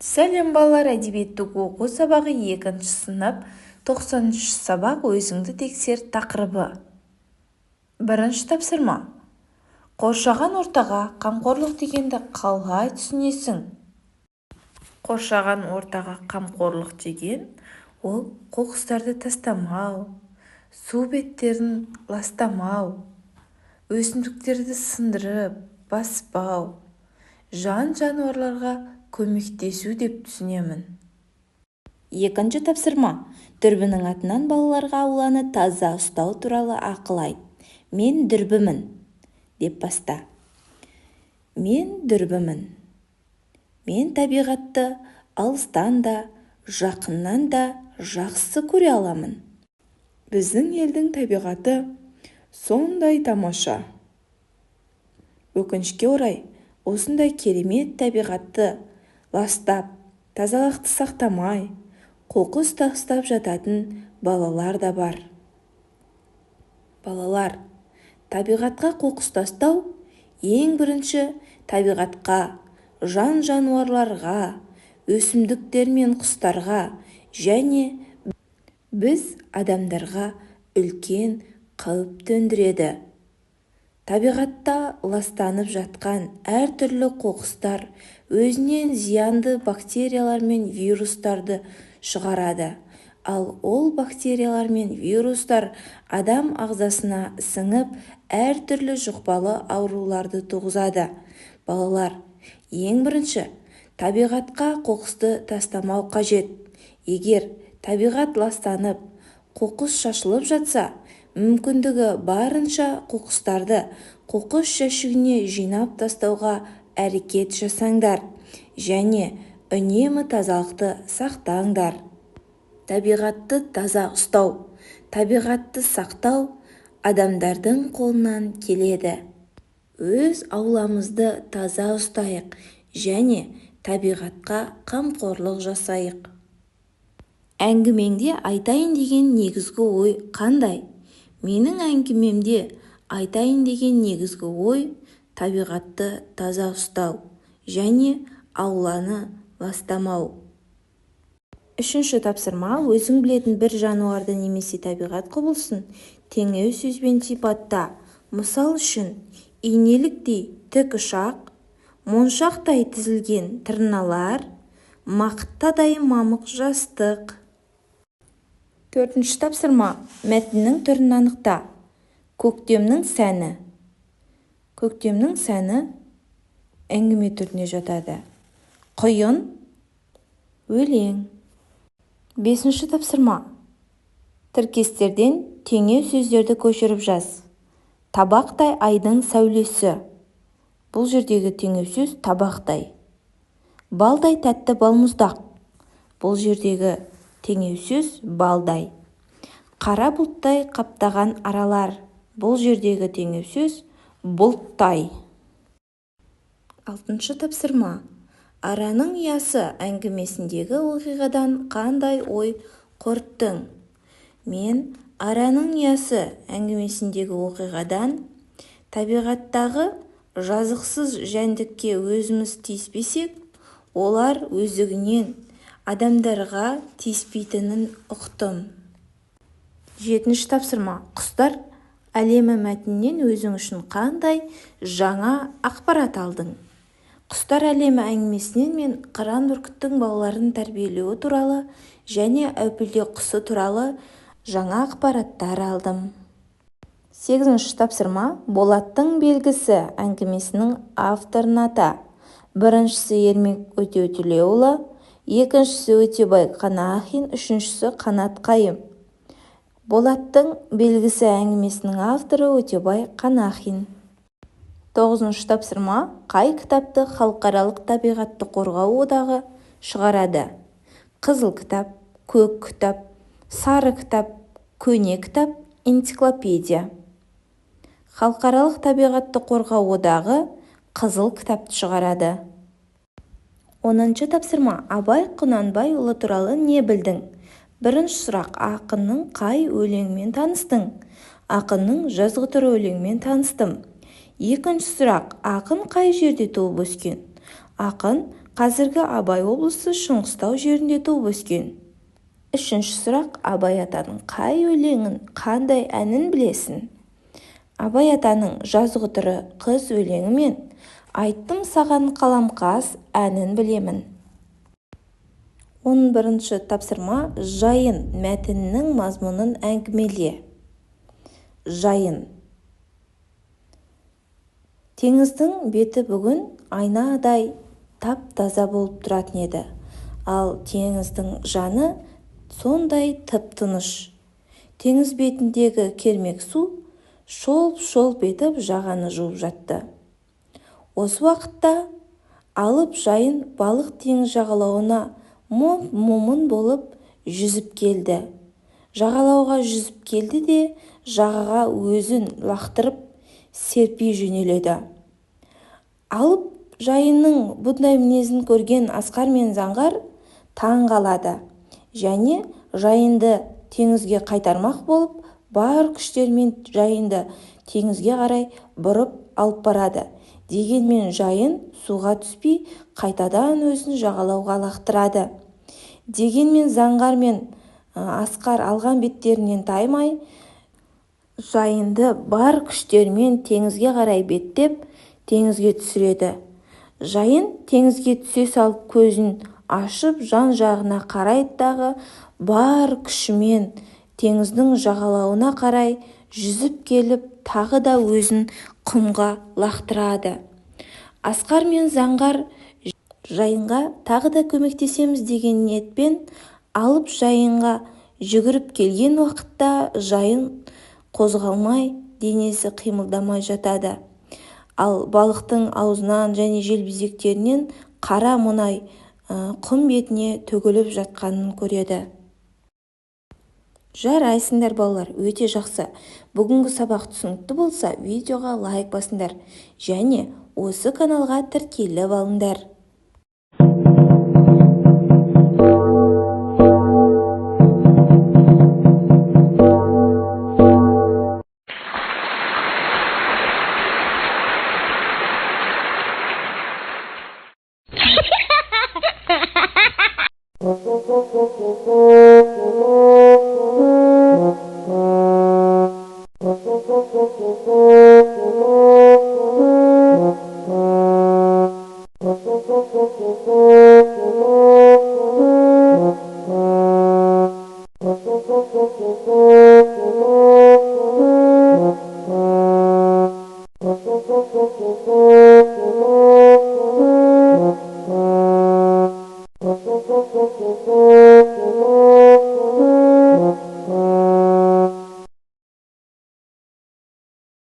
Сәлем балалар, әдебиеттік оқу сабағы 2-ші сынып 90-ші сабақ өзіңді тексер тақырыбы. 1-ші тапсырма. Қоршаған ортаға қамқорлық дегенді қалай түсінесің? Қоршаған ортаға қамқорлық деген ол қоқыстарды тастамау, су беттерін ластамау, өсімдіктерді сындырып, баспау, жан-жануарларға көмектесу деп түсінемін. 2-ші тапсырма. Дүрбінің атынан балаларға ауланы таза ұстау туралы ақыл айт. Мен дүрбімін деп баста. Мен дүрбімін. Мен табиғатты алыстан да, жақыннан да жақсы көре аламын. Біздің елдің табиғаты сондай тамаша. Өкінішке орай, осындай керемет табиғатты ластап, тазалықты сақтамай, қоқыс тастап жататын балалар да бар. Балалар, табиғатқа қоқыс тастау ең бірінші табиғатқа, жан-жануарларға, өсімдіктер мен құстарға және біз адамдарға үлкен қауіп төндіреді. Табиғатта ластанып жатқан әртүрлі қоқыстар өзінен зиянды бактериялар мен вирустарды шығарады. Ал ол бактериялар мен вирустар адам ағзасына сіңіп әртүрлі жұқпалы ауруларды туғызады. Балалар, ең бірінші табиғатқа қоқысты тастамау қажет. Егер табиғат ластанып, қоқыс шашылып жатса, мүмкіндігі барынша қоқыстарды қоқыс жәшігіне жинап тастауға әрекет жасаңдар және үнемі тазалықты сақтаңдар. Табиғатты таза ұстау, табиғатты сақтау адамдардың қолынан келеді. Өз ауламызды таза ұстайық және табиғатқа қамқорлық жасайық. Әңгімеңде айтайын деген негізгі ой қандай? Менің әңгімемде айтайын деген негізгі ой табиғатты таза ұстау және ауланы ластамау. 3-ші тапсырма. Өзің білетін бір жануарды немесе табиғат құбылысын теңеу сөзбен сипатта. Мысал үшін, инеліктей тік ұшақ, моншақтай тізілген тырналар, мақыттадай мамық жастық. 4-ші тапсырма. Мәтіннің түрін анықта. Көктемнің сәні. Көктемнің сәні әңгіме түріне жатады. Құйын, өлең. 5-ші тапсырма. Тіркестерден теңеу сөздерді көшіріп жаз. Табақтай айдың сәулесі. Бұл жердегі теңеу сөз табақтай. Балдай тәтті балмұздақ. Бұл жердегі теңеу сөз балдай. Қара бұлттай қаптаған аралар. Бұл жердегі теңеу сөз бұлттай. 6-ші тапсырма. Араның ұясы әңгімесіндегі оқиғадан қандай ой қорыттың? Мен араның ұясы әңгімесіндегі оқиғадан табиғаттағы жазықсыз жәндікке өзіміз тиіспесек, олар өздігінен адамдарға тиіспейтінін ұқтым. 7-ші тапсырма. Құстар әлемі мәтіннен өзің үшін қандай жаңа ақпарат алдың? Құстар әлемі әңгімесінен мен қыран бүркіттің балаларын тәрбиелеуі туралы және әупілдек құсы туралы жаңа ақпараттар алдым. 8-ші тапсырма. Болаттың белгісі әңгімесінің авторын ата. 1-шісі Ермек Өтеутілеуұлы, 2-шісі Өтебай Қанахин, 3-шісі Қанат Қайым. Болаттың белгісі әңгімесінің авторы Өтебай Қанахин. 9-ші тапсырма. Қай кітапты халықаралық табиғатты қорғау одағы шығарады? Қызыл кітап, көк кітап, сары кітап, көне кітап, энциклопедия. Халықаралық табиғатты қорғау одағы қызыл кітапты шығарады. 10-ші тапсырма. Абай Құнанбайұлы туралы не білдің? 1-ші сұрақ. Ақынның қай өлеңмен таныстың? Ақынның жазғытұры өлеңмен таныстым. 2-ші сұрақ. Ақын қай жерде туып өскен? Ақын қазіргі Абай облысы Шыңғыстау жерінде туып өскен. Үшінші сұрақ: Абай атаның қай өлеңін, қандай әнін білесің? Абай атаның жазғытұры қыз өлеңі мен айттым саған қаламқас әнін білемін. 11-ші тапсырма: жайын мәтіннің мазмұнын әңгімеле. Жайын: теңіздің беті бүгін айнадай тап-таза болып тұратын еді, ал теңіздің жаны сондай тып-тыныш. Теңіз бетіндегі кермек су шолп-шолп етіп жағаны жуып жатты. Осы уақытта алып жайын балық теңіз жағалауына момын болып жүзіп келді. Жағалауға жүзіп келді де жағаға өзін лақтырып серпи жөнеледі. Алып жайынның бұндай мінезін көрген Асқар мен Заңғар таң қалады және жайынды теңізге қайтармақ болып, бар күштерімен жайынды теңізге қарай бұрып алып барады. Дегенмен жайын суға түспей, қайтадан өзін жағалауға лақтырады. Дегенмен Заңғар мен Асқар алған беттерінен таймай, жайынды бар күштерімен теңізге қарай беттеп, теңізге түсіреді. Жайын теңізге түсе салып көзін ашып жан-жағына қарайды дағы бар күшімен теңіздің жағалауына қарай жүзіп келіп, тағы да өзін құмға лақтырады. Асқар мен Заңғар жайынға тағы да көмектесеміз деген ниетпен алып жайынға жүгіріп келген уақытта жайын қозғалмай, денесі қимылдамай жатады. Ал балықтың аузынан және желбезектерінен қара мұнай құм бетіне төгіліп жатқанын көреді. Жарайсыңдар балалар, өте жақсы. Бүгінгі сабақ түсінікті болса, видеоға лайк басыңдар және осы каналға тіркеліп алыңдар.